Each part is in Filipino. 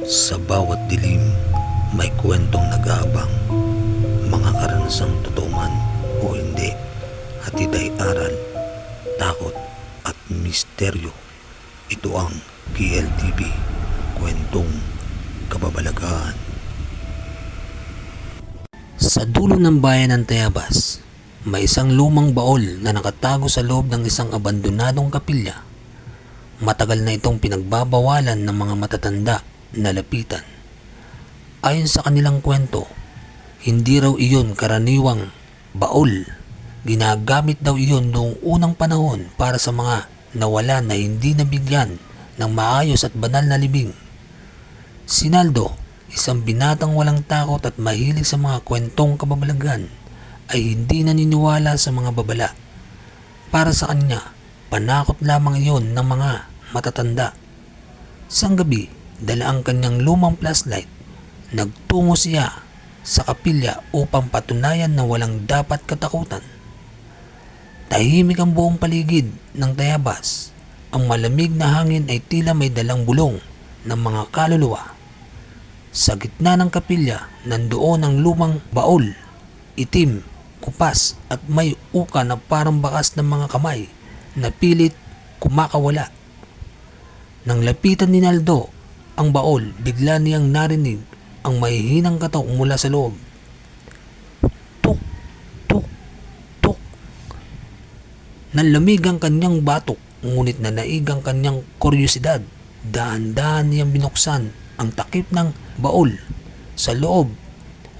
Sa bawat dilim, may kwentong nag-aabang. Mga karanasang totoo man o hindi, hatid ay aral, takot at misteryo. Ito ang PLTV, Kwentong Kababalaghan. Sa dulo ng bayan ng Tayabas, may isang lumang baol na nakatago sa loob ng isang abandonadong kapilya. Matagal na itong pinagbabawalan ng mga matatanda na lapitan. Ayon sa kanilang kwento, hindi raw iyon karaniwang baol. Ginagamit daw iyon noong unang panahon para sa mga nawala na hindi nabigyan ng maayos at banal na libing. Si Naldo, isang binatang walang takot at mahilig sa mga kwentong kababalaghan, ay hindi naniniwala sa mga babala. Para sa kanya, panakot lamang iyon ng mga matatanda. Isang gabi, dala ang kanyang lumang flashlight, nagtungo siya sa kapilya upang patunayan na walang dapat katakutan. Tahimik ang buong paligid ng Tayabas. Ang malamig na hangin ay tila may dalang bulong ng mga kaluluwa. Sa gitna ng kapilya, nandoon ang lumang baol, itim, kupas at may uka na parang bakas ng mga kamay na pilit kumakawala. Nang lapitan ni Naldo ang baol, bigla niyang narinig ang mahihinang katok mula sa loob. Tuk, tuk, tuk. Nanlamig ang kanyang batok, ngunit nanaig ang kanyang kuryosidad. Dahan-dahan niyang binuksan ang takip ng baol. Sa loob,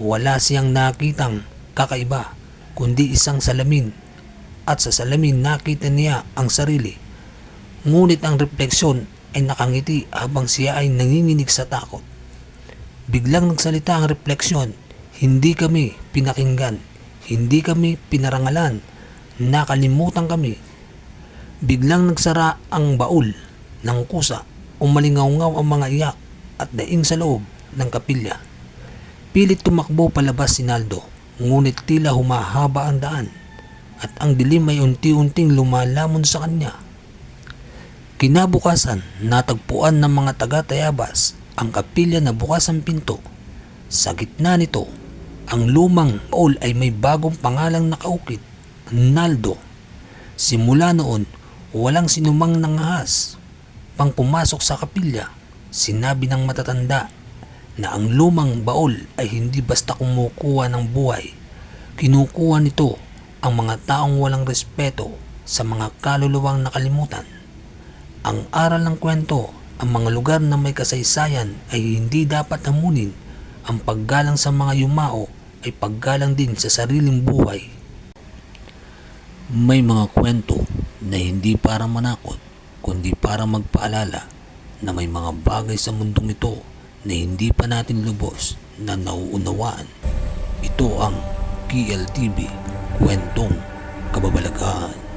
wala siyang nakitang kakaiba, kundi isang salamin. At sa salamin nakita niya ang sarili. Ngunit ang refleksyon ay nakangiti habang siya ay nanginginig sa takot. Biglang nagsalita ang refleksyon, "Hindi kami pinakinggan, hindi kami pinarangalan, nakalimutan kami." Biglang nagsara ang baol ng kusa, umalingaw-ngaw ang mga iyak at daing sa loob ng kapilya. Pilit tumakbo palabas si Naldo, ngunit tila humahaba ang daan at ang dilim ay unti-unting lumalamon sa kanya. Kinabukasan, natagpuan ng mga taga-Tayabas ang kapilya na bukas ang pinto. Sa gitna nito, ang lumang baol ay may bagong pangalang nakaukit, Naldo. Simula noon, walang sinumang nangahas pang pumasok sa kapilya. Sinabi ng matatanda na ang lumang baol ay hindi basta kumukuha ng buhay. Kinukuha nito ang mga taong walang respeto sa mga kaluluwang nakalimutan. Ang aral ng kwento, ang mga lugar na may kasaysayan ay hindi dapat hamunin. Ang paggalang sa mga yumao ay paggalang din sa sariling buhay. May mga kwento na hindi para manakot, kundi para magpaalala na may mga bagay sa mundong ito na hindi pa natin lubos na nauunawaan. Ito ang PLTV, Kwentong Kababalaghan.